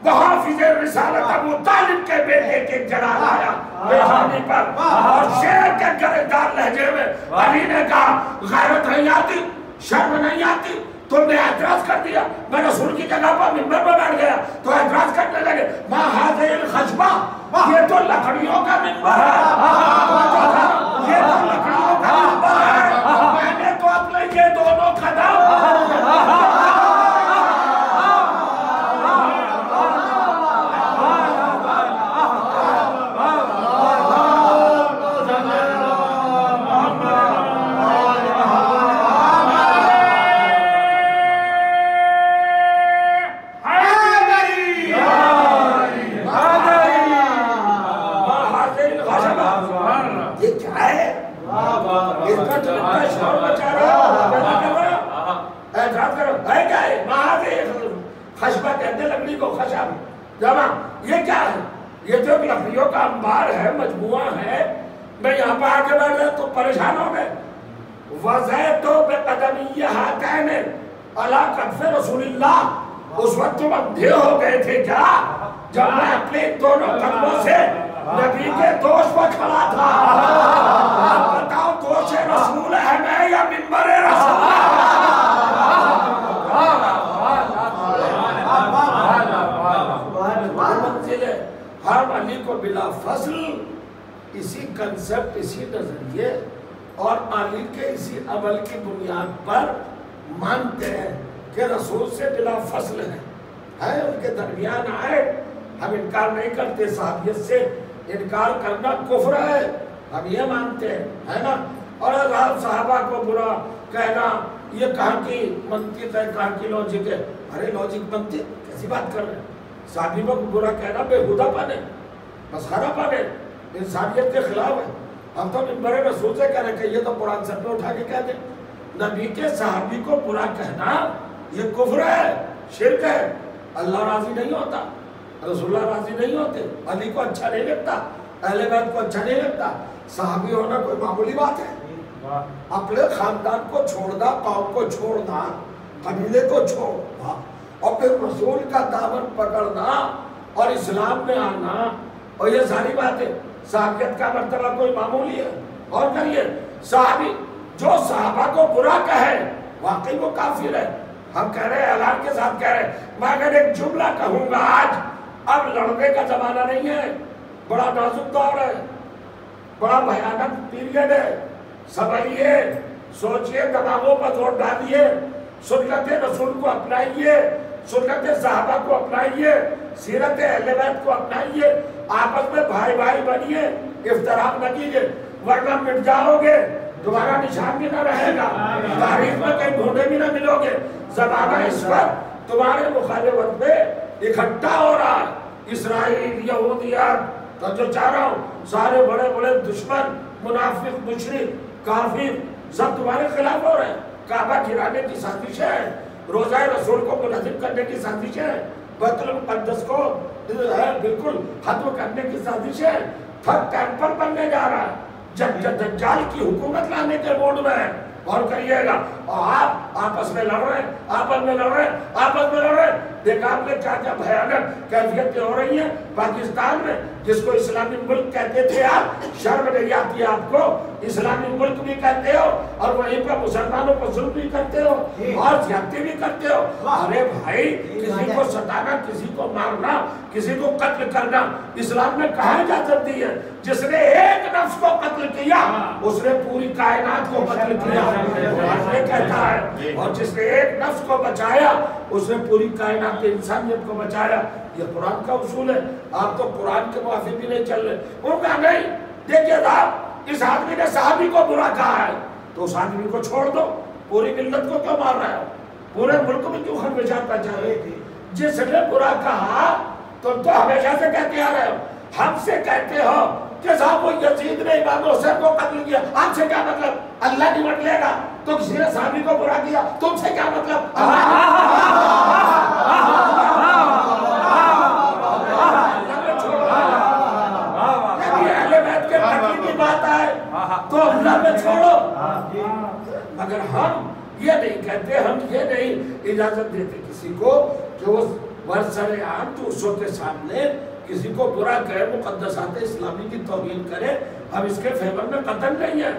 محافظ رسالت ابو طالب کے بیٹے کے جلال آیا پیشانی پر، اور شیر کے گرفتار لہجے میں علی نے کہا غیرت نہیں آتی، شرم نہیں آتی، تم نے اعتراض کر دیا، میں رسول کی جگہ پر منبر پر بیٹھ گیا تو اعتراض کرنے لگے، ما ھذہ الخشبہ، یہ تو لکڑیوں کا منبر ہے، یہ تو لکڑیوں کا منبر ہے، میں نے تو اپنے یہ دونوں قدم خشبہ کہتے ہیں لکڑی کو، خشب جمع، یہ کیا ہے؟ یہ تو ایک لکڑیوں کا انبار ہے، مجموعہ ہے، میں یہاں پہ آگے بیٹھ گیا تو پریشان ہو گئے۔ وَزَيْتُ بِقَدَمِيَّ هَاتَيْنِ عَلَىٰ كَتْفِ رسول اللہ، اس وقت تم اندھے ہو گئے تھے کیا جب میں اپنے دونوں قدموں سے نبی کے دوش پر کھڑا تھا؟ بتاؤ دوش رسول ہے میں یا منبر رسول؟ ہم علی کو بلا فصل اسی کنسپٹ، اسی نظریے اور علی کے اسی عمل کی بنیاد پر مانتے ہیں کہ رسول سے بلا فصل ہے ان کے درمیان آئے. ہم انکار نہیں کرتے، صحابیت سے انکار کرنا کفر ہے، ہم یہ مانتے ہیں، ہے نا. اور آپ صحابہ کو برا کہنا یہ کہاں کی منطق ہے، کہاں کی لوجک ہے؟ ارے لوجک منطق کیسی بات کر رہے ہیں؟ صحابیوں کو برا کہنا بےہودہ پن ہے، مسخرہ پن ہے، انسانیت کے خلاف ہے. ہم تو منبر رسول سے کہہ رہے ہیں کہ یہ تو قرآن سر میں اٹھا کے کہہ دیں. نبی کے صحابی کو برا کہنا یہ کفر ہے، شرک ہے. اللہ راضی نہیں ہوتا، رسول اللہ راضی نہیں ہوتے، علی کو اچھا نہیں لگتا، اہل بیت کو اچھا نہیں لگتا. صحابی ہونا کوئی معمولی بات ہے؟ اپنے خاندان کو چھوڑنا، قوم کو چھوڑنا، قبیلے کو چھوڑنا اور پھر رسول کا دامن پکڑنا اور اسلام میں آنا، اور یہ ساری باتیں صحابیت کا مرتبہ کوئی معمولی ہے؟ اور کریے صحابی جو صحابہ کو برا کہے واقعی وہ کافر ہے. ہم کہہ رہے ہیں، اعلان کے ساتھ کہہ رہے ہیں، میں اگر ایک جملہ کہوں گا آج، اب لڑنے کا زمانہ نہیں ہے، بڑا نازک دور ہے، بڑا بھیانک پیریڈ ہے. سمجھیے، سوچئے، دماغوں پر زور ڈالیے، سنت رسول کو اپنائیے، سنت صحابہ کو اپنائیے، سیرت اہل بیت کو اپنائیے، آپس میں بھائی بھائی بنیے، افتراق نہ کیجیے، ورنہ مٹ جاؤ گے، تمہارا نشان بھی نہ رہے گا، تاریخ میں کہیں ڈھونڈے بھی نہ ملو گے. زمانہ اس وقت تمہارے مخالفت میں اکٹھا ہو رہا ہے. اسرائیل، یہودیت، تو جو چاہ رہا ہوں سارے بڑے بڑے دشمن، منافق، مشرک، کافر سب تمہارے خلاف ہو رہے ہیں. کعبہ گرانے کی سازش ہے، روزہ رسول کو منہدم کرنے کی سازش ہے، بیت المقدس کو بالکل ختم کرنے کی سازش ہے. تھرڈ ٹیمپل بننے جا رہا ہے، دجال کی حکومت لانے کے موڈ میں ہے. اور کریے گا، اور آپ آپس میں لڑ رہے ہیں، آپس میں لڑ رہے ہیں، آپس میں لڑ رہے ہیں. دیکھا آپ نے کیا کیا بھیانک کیفیتیں ہو رہی ہیں پاکستان میں، جس کو اسلامی ملک کہتے تھے آپ، شرم نہیں آتی آپ کو؟ اسلامی ملک بھی کہتے ہو اور وہیں پر مسلمانوں کو ظلم بھی کرتے ہو اور زیادتی بھی کرتے ہو. ارے بھائی، کسی کو ستانا، کسی کو مارنا، کسی کو قتل کرنا اسلام میں کہاں اجازت دی ہے؟ جس نے ایک نفس کو قتل کیا اس نے پوری کائنات کو قتل کیا، قرآن یہ کہتا ہے. اور جس نے ایک نفس کو بچایا اس نے پوری کائنات انسانیت کو بچایا. یہ قرآن کا اصول ہے. آپ تو قرآن کے موافق بھی نہیں چل رہے. ان کا نہیں. دیکھیے صاحب، اس آدمی نے صحابی کو برا کہا ہے تو اس آدمی کو چھوڑ دو. پوری ملت کو کیوں مار رہے ہو؟ پورے ملک میں کیوں خرمشات پہنچا رہے تھے؟ جس نے برا کہا تم تو ہمیشہ سے کہتے آ رہے ہو. ہم سے کہتے ہو کہ صاحب وہ یزید نے امام حسین کو قتل کیا. آپ سے کیا مطلب؟ اللہ نمٹ لے گا. تو کسی نے صحابی کو برا کیا، تم سے کیا مطلب؟ تو اللہ میں چھوڑو. مگر ہم یہ نہیں کہتے، ہم یہ نہیں اجازت دیتے کسی کو کہ وہ برسر عام دوسروں کے سامنے کسی کو برا کہے، مقدسات اسلامی کی توہین کرے. ہم اس کے فیور میں قتل نہیں ہیں.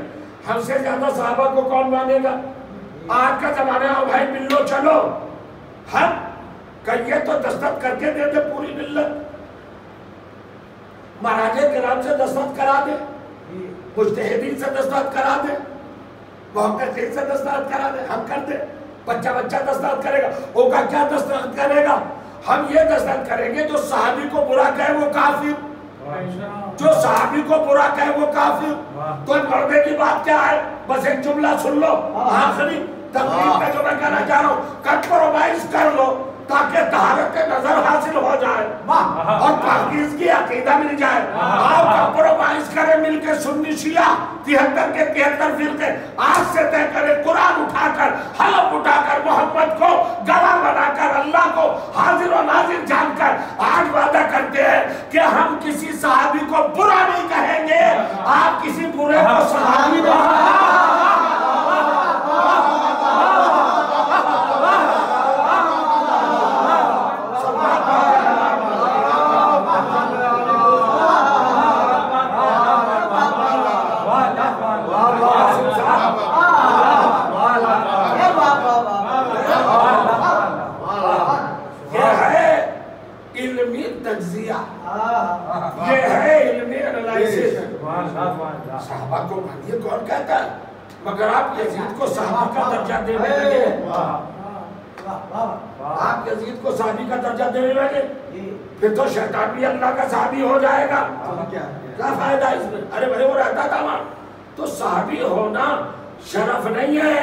ہم سے زیادہ صحابہ کو کون مانے گا؟ آج کا زمانہ ہے بھائی، مل لو چلو. ہم کہیے تو دستخط کر کے دے دے پوری ملت، مہاراجے کرام سے دستخط کرا دے، مجتہدین سے دستخط کرا دے، محققین سے دستخط کرا دے. ہم کر دیں. بچہ دستخط کرے گا. وہ کا کیا دستخط کرے گا؟ ہم یہ دستخط کریں گے جو صحابی کو برا کہے وہ کافر، جو صحابی کو برا کہے وہ کافر. تو لڑنے کی بات کیا ہے؟ بس ایک جملہ سن لو آخری تقریب میں جو میں کہنا چاہ رہا ہوں، کمپرومائز کر لو تاکہ طہارت نظر حاصل ہو جائے اور پاکیزگی عقیدہ مل جائے. آؤ کمپرومائز کریں مل کے، سنی شیعہ 73 کے 73 فرقے آج سے طے کریں، قرآن اٹھا کر، حلف اٹھا کر، محمد کو گواہ بنا کر، اللہ کو حاضر و ناظر جان کر آج وعدہ کرتے ہیں کہ ہم کسی صحابی کو برا نہیں کہیں گے. آپ کسی برے کو صحابی نہیں. صحابہ کو مانیے کون کہتا ہے؟ مگر آپ یزید کو صحابہ کا درجہ دینے لگے. آپ یزید کو صحابی کا درجہ دینے لگے، پھر تو شیطان بھی اللہ کا صحابی ہو جائے گا، کیا فائدہ اس میں؟ ارے بھائی وہ رہتا تھا وہاں، تو صحابی ہونا شرف نہیں ہے،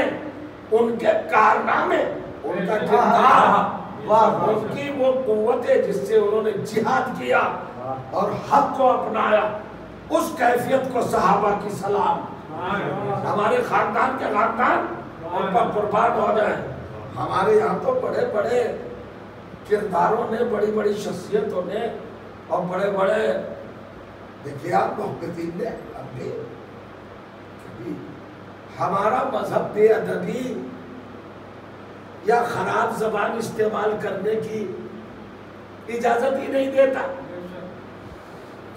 ان کے کارنامے، ان کا کردار، ان کی وہ قوت ہے جس سے انہوں نے جہاد کیا اور حق کو اپنایا، اس کیفیت کو صحابہ کی سلام۔ ہمارے خاندان کے خاندان ان پر قربان ہو جائیں۔ ہمارے یہاں تو بڑے بڑے کرداروں نے، بڑی بڑی شخصیتوں نے اور بڑے بڑے، دیکھیے آپ محققین نے اپنی ہمارا مذہب بے ادبی یا خراب زبان استعمال کرنے کی اجازت ہی نہیں دیتا۔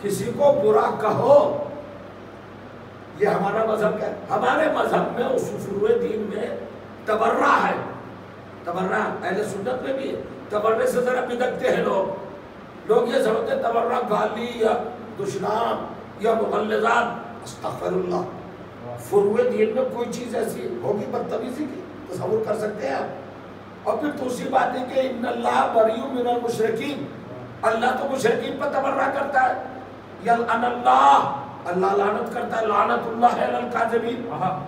کسی کو برا کہو، یہ ہمارا مذہب کیا ہے؟ ہمارے مذہب میں اصول دین میں تبرع ہے، تبرع اہل سنت میں بھی ہے۔ تبرع سے ذرا بدعتے ہیں لوگ یہ سمجھتے ہیں تبرع گالی یا دشنام یا مغلظات، استغفر اللہ۔ فروع دین میں کوئی چیز ایسی ہوگی بدتمیزی کی، تصور کر سکتے ہیں آپ؟ اور پھر دوسری بات ہے کہ ان اللہ بریء من المشرکین، اللہ تو مشرکین پر تبرع کرتا ہے۔ یلعن اللہ، اللہ لعنت کرتا ہے، لعنت اللہ علی الکاذبین،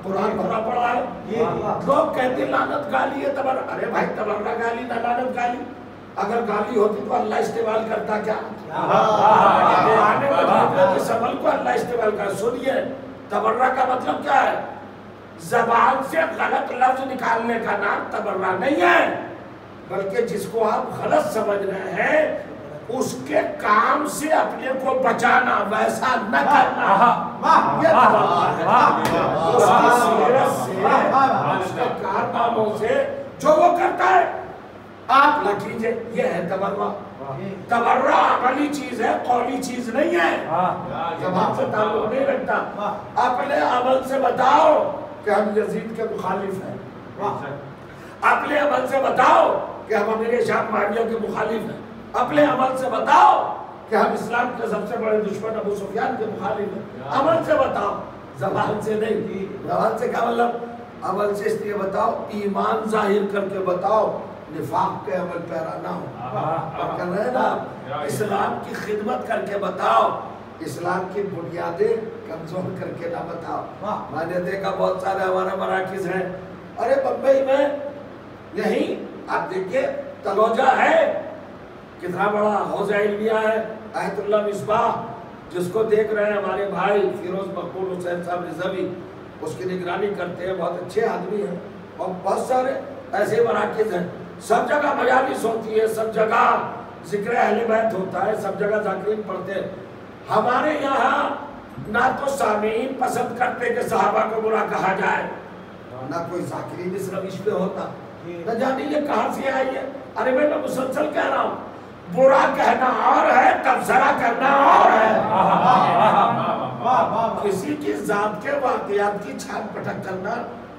قرآن بھرا پڑا ہے۔ لوگ کہتے ہیں لعنت گالی ہے تبرع، ارے بھائی تبرع گالی نہ لعنت گالی، اگر گالی ہوتی تو اللہ استعمال کرتا کیا؟ قرآن مجید اس عمل کو اللہ استعمال کرتا۔ سنیے تبرع کا مطلب کیا ہے؟ زبان سے غلط لفظ نکالنے کا نام تبرع نہیں ہے، بلکہ جس کو آپ غلط سمجھ رہے ہیں اس کے کام سے اپنے کو بچانا، ویسا نہ کرنا، یہ تبرع ہے۔ اس کی سیرت سے، اس کے کارناموں سے جو وہ کرتا ہے آپ نہ کیجئے، یہ ہے تبرع۔ تبرع عملی چیز ہے، قولی چیز نہیں ہے، زبان سے تعلق نہیں رکھتا۔ اپنے عمل سے بتاؤ کہ ہم یزید کے مخالف ہیں، اپنے عمل سے بتاؤ کہ ہم امیر شام معاویہ کے مخالف ہیں، اپنے عمل سے بتاؤ کہ ہم اسلام کے سب سے بڑے دشمن ابو سفیان کے مخالف ہیں، عمل سے بتاؤ، زبان سے نہیں۔ زبان سے کیا مطلب؟ عمل سے اس لیے بتاؤ ایمان ظاہر کر کے بتاؤ، نفاق کے عمل پیرا نہ ہو۔ کر رہے نا اسلام کی خدمت کر کے بتاؤ، اسلام کی بنیادیں کمزور کر کے نہ بتاؤ۔ میں نے دیکھا بہت سارے ہمارے مراکز ہیں، ارے بمبئی میں یہی آپ دیکھیے تلوجہ ہے، کتنا بڑا حوض علمیہ ہے، آیت اللہ مصباح، جس کو دیکھ رہے ہیں ہمارے بھائی فیروز مقبول حسین صاحب رضوی، اس کی نگرانی کرتے ہیں، بہت اچھے آدمی ہیں، اور بہت سارے ایسے مراکز ہیں، سب جگہ مجالس ہوتی ہے، سب جگہ ذکر اہل بیت ہوتا ہے، سب جگہ ذاکرین پڑھتے ہیں۔ ہمارے یہاں نہ تو سامعین پسند کرتے کہ صحابہ کو برا کہا جائے، نہ کوئی ذاکرین اس روش پہ ہوتا، نہ جانے یہ کہاں سے آئی ہے۔ ارے میں مسلسل کہہ رہا ہوں، برا کہنا اور ہے، تبصرہ کرنا اور ہے۔ کسی کی ذات کے واقعات کی چھانٹ پٹک کرنا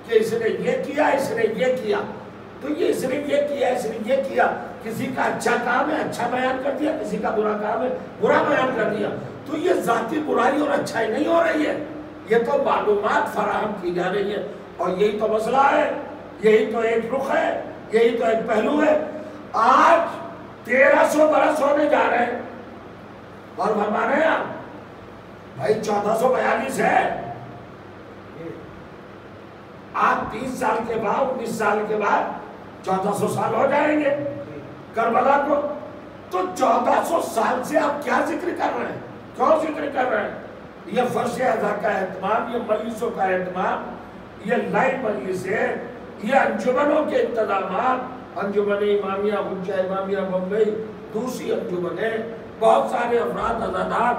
کہ اس نے یہ کیا، اس نے یہ کیا، تو یہ اس نے یہ کیا، اس نے یہ کیا، کسی کا اچھا کام ہے اچھا بیان کر دیا، کسی کا برا کام ہے برا بیان کر دیا، تو یہ ذاتی برائی اور اچھائی نہیں ہو رہی ہے، یہ تو معلومات فراہم کی جا رہی ہے، اور یہی تو مسئلہ ہے، یہی تو ایک رخ ہے، یہی تو ایک پہلو ہے۔ آج 1300 برس ہونے جا رہے ہیں اور ہمارے یہاں بھائی 1442 ہے، آپ 30 سال کے بعد 19 سال کے بعد 1400 سال ہو جائیں گے کربلا کو، تو 1400 سال سے آپ کیا ذکر کر رہے ہیں، کیوں ذکر کر رہے ہیں؟ یہ فرش ادا کا اہتمام، یہ مجلسوں کا اہتمام، یہ لائیو مجلس ہے، یہ انجمنوں کے انتظامات، انجمن امامیہ حجہ امامیہ بمبئی، دوسری انجمنیں، بہت سارے افراد عزادار،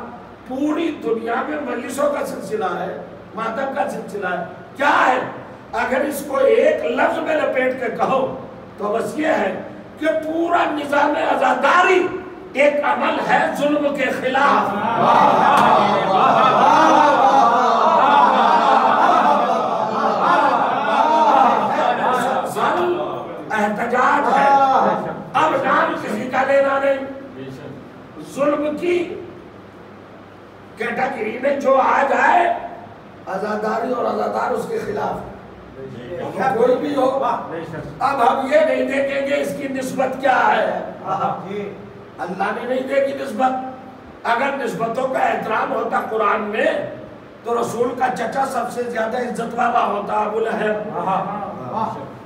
پوری دنیا میں مجلسوں کا سلسلہ ہے، ماتم کا سلسلہ ہے۔ کیا ہے؟ اگر اس کو ایک لفظ میں لپیٹ کے کہو تو بس یہ ہے کہ پورا نظام عزاداری ایک عمل ہے ظلم کے خلاف۔ احتجاج ہے، اب نام کسی کا لینا نہیں، ظلم کی کیٹیگری میں جو آ جائے عزاداری اور عزادار اس کے خلاف، کوئی بھی ہو. اب ہم یہ نہیں دیکھیں گے اس کی نسبت کیا ہے. اللہ نے نہیں دیکھی نسبت. اگر نسبتوں کا احترام ہوتا قرآن میں تو رسول کا چچا سب سے زیادہ عزت والا ہوتا ابو لہب.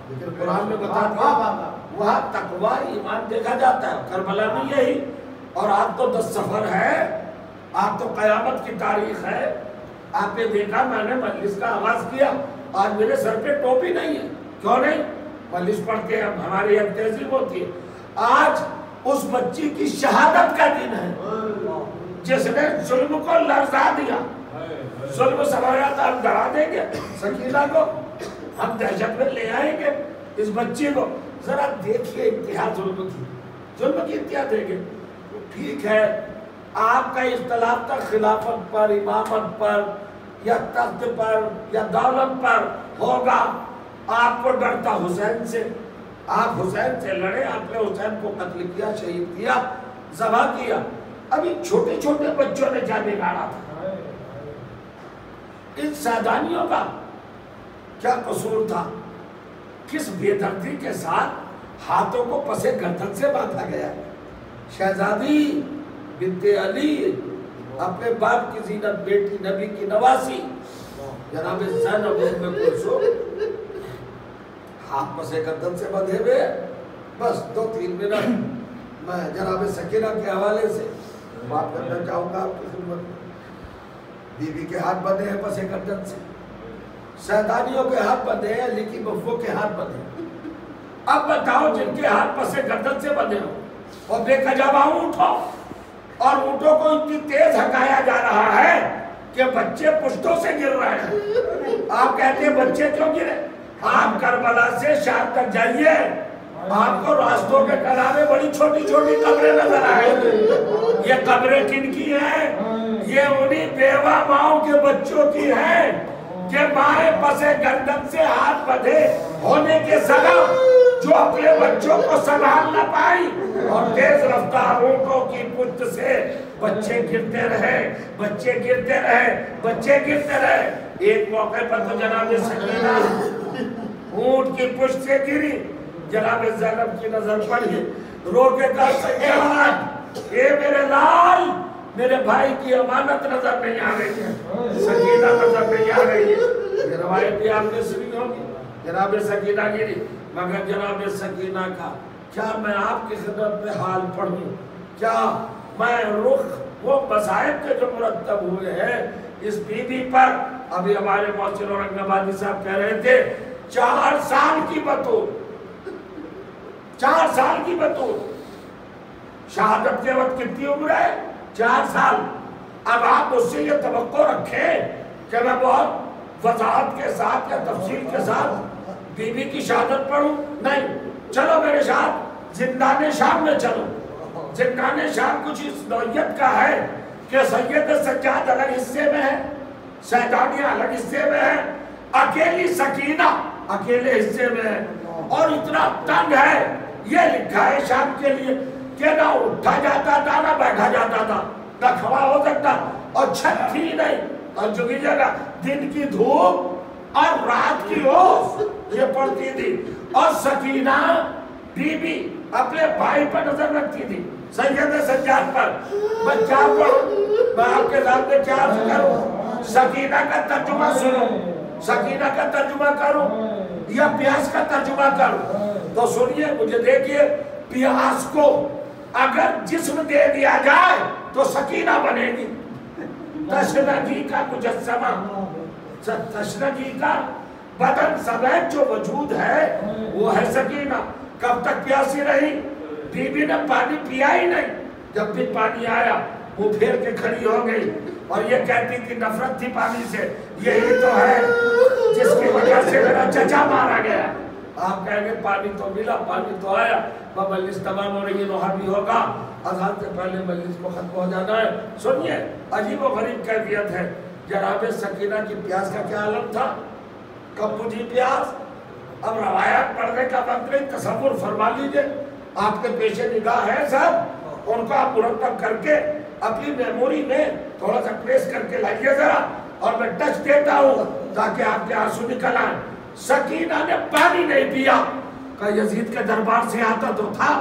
لیکن قرآن میں بتا دیا وہاں تقوی ایمان دیکھا جاتا ہے. کربلا میں یہی. اور آج تو 10 سفر ہے, آج تو قیامت کی تاریخ ہے. آپ نے دیکھا میں نے مجلس کا آغاز کیا, آج میرے سر پہ ٹوپی نہیں ہے. کیوں نہیں؟ مجلس پڑھ کے ہماری ایک تہذیب ہوتی ہے. آج اس بچی کی شہادت کا دن ہے جس نے ظلم کو لرزا دیا. ظلم سمایا تھا ہم ڈرا دیں گے سکینہ کو, ہم دہشت میں لے آئیں گے اس بچی کو. ذرا دیکھیے انتہا ظلم کی انتہا دیں گے. ٹھیک ہے آپ کا اختلاف تھا خلافت پر, امامت پر, یا تخت پر, یا دولت پر ہوگا. آپ کو ڈر تھا حسین سے, آپ حسین سے لڑے, آپ نے حسین کو قتل کیا, شہید کیا, ذبح کیا. ابھی چھوٹے چھوٹے بچوں نے کیا بگاڑا تھا؟ ان سیدانیوں کا کیا قصور تھا؟ کس بے دردی کے ساتھ ہاتھوں کو پسے گردن سے باندھا گیا. شہزادی بنت علی, اپنے باپ کی زینت, بیٹی نبی کی نواسی جناب زینب ام کلثوم, ہاتھ پسے گردن سے بندھے ہوئے. بس 2-3 منٹ میں جناب سکینہ کے حوالے سے بات کرنا چاہوں گا آپ کی خدمت میں. بیوی کے ہاتھ بندھے ہیں پسے گردن سے, سیدانیوں کے ہاتھ بندھے ہیں, لیکن بفوں کے ہاتھ بندھے ہیں. اب بتاؤ جن کے ہاتھ پسے گردن سے بندھے ہو اور بے قجابہ اونٹو, اور اونٹوں کو اتنی تیز ہکایا جا رہا ہے کہ بچے پشتوں سے گر رہے ہیں. آپ کہتے ہیں بچے کیوں گرے؟ آپ کربلا سے شام تک جائیے, آپ کو راستوں کے کنارے بڑی چھوٹی چھوٹی قبریں نظر آئیں گی. یہ قبریں کن کی ہیں؟ یہ انہی بیوہ ماؤں کے بچوں کی ہیں کہ مائیں پسے گردن سے ہاتھ بندھے ہونے کے سبب جو اپنے بچوں کو سنبھال نہ پائی, اور تیز رفتار اونٹوں کی پشت سے بچے گرتے رہے, بچے گرتے رہے, بچے گرتے رہے. ایک موقع پر تو جناب سکینہ اونٹ کی پشت سے گری, جناب زینب کی نظر پڑی, رو کے کہا سکینہ اے میرے لال, میرے بھائی کی امانت نظر نہیں آ رہی ہے, سکینہ نظر نہیں آ رہی ہے. یہ روایت بھی آپ نے سنی ہوگی. جناب سکینہ گری, مگر جناب سکینہ کا کیا میں آپ کی خدمت میں حال پڑھوں, کیا میں رخ وہ مصائب کے جو مرتب ہوئے ہیں اس بی بی پر. ابھی ہمارے محسن اورنگ آبادی صاحب کہہ رہے تھے 4 سال کی بطول, 4 سال کی بطول. شہادت کے وقت کتنی عمر ہے؟ 4 سال. اب آپ اس سے یہ توقع رکھیں کہ میں بہت وضاحت کے ساتھ یا تفصیل کے ساتھ بی بی کی شہادت پڑھوں؟ نہیں. چلو میرے ساتھ زندان شام میں چلو. زندان شام کچھ اس نوعیت کا ہے کہ سید سجاد الگ حصے میں ہے, سیدانیہ الگ حصے میں ہے, اکیلی سکینہ اکیلے حصے میں ہے, اور اتنا تنگ ہے. یہ لکھا ہے شام کے لیے کہ نہ اٹھا جاتا تھا نہ بیٹھا جاتا تھا, نہ کھڑا ہو سکتا, اور چھت تھی نہیں, اور جو بھی جگہ دن کی دھوپ اور رات کی اوس یہ پڑتی تھی. اور سکینہ بی بی اپنے بھائی پر نظر رکھتی تھی, سید سجاد پر. میں کیا پڑھوں, میں آپ کے سامنے کیا عرض کروں؟ سکینہ کا ترجمہ سنو, سکینہ کا ترجمہ کروں یا پیاس کا ترجمہ کروں؟ تو سنیے, مجھے دیکھیے, پیاس کو اگر جسم دے دیا جائے تو سکینہ بنے گی. تشنگی کا مجسمہ, تشنگی کا بدن سمیت جو وجود ہے وہ ہے سکینہ. کب تک پیاسی رہی؟ بی بی نے پانی پیا ہی نہیں. جب بھی پانی آیا وہ پھیر کے کھڑی ہو گئی اور یہ کہتی تھی نفرت تھی پانی سے, یہی تو ہے جس کی وجہ سے میرا چچا مارا گیا. آپ کہیں گے پانی تو ملا, پانی تو آیا, مجلس تمام ہو رہی ہے, نوحہ بھی ہوگا, اذان سے پہلے مجلس کو ختم ہو جانا ہے. سنیے, عجیب و غریب کیفیت ہے. جناب سکینہ کی پیاس کا کیا عالم تھا, کب بجھی پیاس. اب روایات پڑھنے کا وقت نہیں, تصور فرما لیجئے, آپ کے پیش نگاہ ہے سب, ان کو آپ مرتب کر کے اپنی میموری میں تھوڑا سا پلیس کر کے لائیے ذرا, اور میں ٹچ دیتا ہوں تاکہ آپ کے آنسو نکل آئیں. سکینہ نے پانی نہیں پیا، کہ یزید کے دربار سے آتا تو تھا،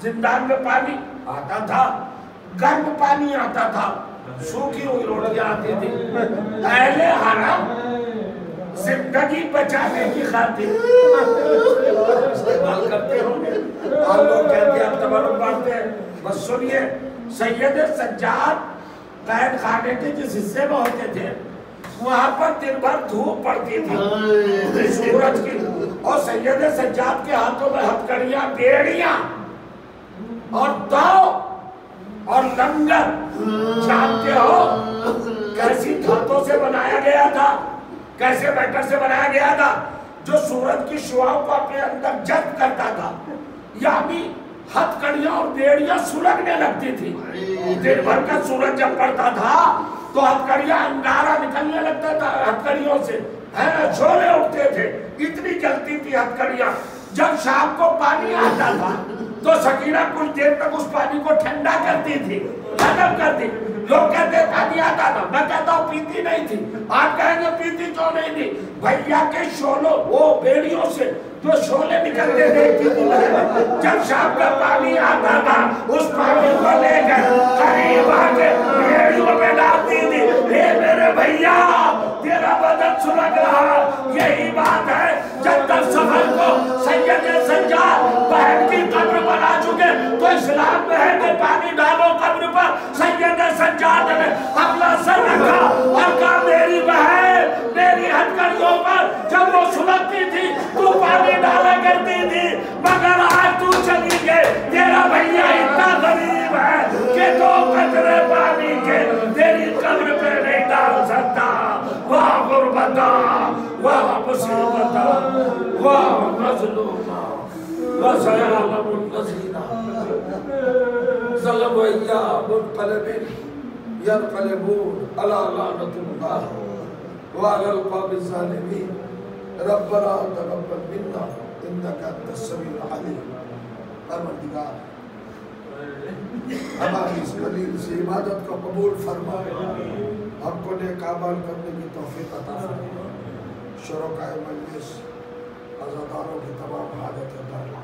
زندان میں پانی آتا تھا، گرم پانی آتا تھا، سوکھی ہوئی روٹیاں آتی تھی، اہل حرم زندگی بچانے کی خاطر استعمال کرتے ہوں گے۔ اور لوگ کہتے ہیں اب تبرک بانٹتے ہیں۔ بس سنیے، سید سجاد قید خانے کے جس حصے میں ہوتے تھے وہاں پر دن بھر دھوپ پڑتی تھی سورج کی، اور سید سجاد کے ہاتھوں میں ہتھکڑیاں، بیڑیاں اور داؤ اور لنگر جانتے ہو کیسی دھاتوں سے بنایا گیا تھا، کیسے میٹر سے بنایا گیا تھا، جو سورج کی شعاؤں کو اپنے اندر جذب کرتا تھا، یعنی ہتھکڑیاں اور بیڑیاں سلگنے لگتی تھی۔ دن بھر کا سورج جب پڑتا تھا تو ہتھکڑیاں انگارہ نکلنے لگتا تھا ہتھکڑیوں سے، شعلے اٹھتے تھے، اتنی جلتی تھی ہتھکڑیاں۔ جب شام کو پانی آتا تھا تو سکینہ کچھ دیر تک اس پانی کو ٹھنڈا کرتی تھی، گرم کرتی۔ لوگ کہتے پانی آتا تھا، میں کہتا ہوں پیتی نہیں تھی۔ آپ کہیں گے پیتی کیوں نہیں تھی؟ بھیا کے شعلوں، وہ بیڑیوں سے جو شعلے نکلتے تھے، جب شام کا پانی آتا تھا اس پانی کو لے کر قریب آ کے بیڑیوں میں ڈالتی تھی۔ اے میرے بھیا، تیرا بدن سلگ رہا، یہی بات ہے۔ جب تک سفر کو سید سجاد بہن کی قبر پر آ چکے تو اسلام میں ہے کہ پانی ڈالو قبر پر۔ سید سجاد نے اپنا سر رکھا اور کہا میری بہن، میری ہتھکڑیوں پر جب وہ سلگتی تھی تو پانی ڈالا کرتی تھی، مگر آج تو چلی گئی، تیرا بھیا اتنا غریب ہے کہ 2 قطرے پانی کے تیری قبر پہ نہیں ڈال سکتا۔ واہ غربتا، واہ مصیبتا، واہ مظلومہ، وسيعلم الذين ظلموا أيّ منقلب ينقلبون على لعنة الله وعلى القوم الظالمين ربنا تقبل منا إنك أنت السميع العليم۔ پروردگار ہماری اس قلیل سی عبادت کو قبول فرما، ہم کو نیک اعمال کرنے کی توفیق عطا فرما، شرکاء مجلس عزاداروں کی تمام حاجت عطا فرما۔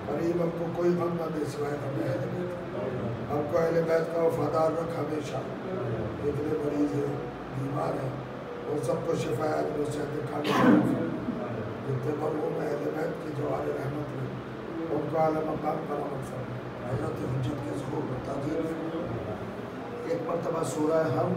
قریب ہم کو کوئی غم نہ دے سوائے ہمیں اہل بیت، ہم کو اہل بیت کا وفادار رکھ ہمیشہ۔ جتنے مریض ہیں، بیمار ہیں، ان سب کو شفا اجر و صحت کاملہ دے۔ جتنے مرحوم اہل بیت کی جوار رحمت میں ان کو اعلی مقام پر عمل فرما، حضرت حجت کے ظہور میں تاجر۔ ایک مرتبہ سورہ ہم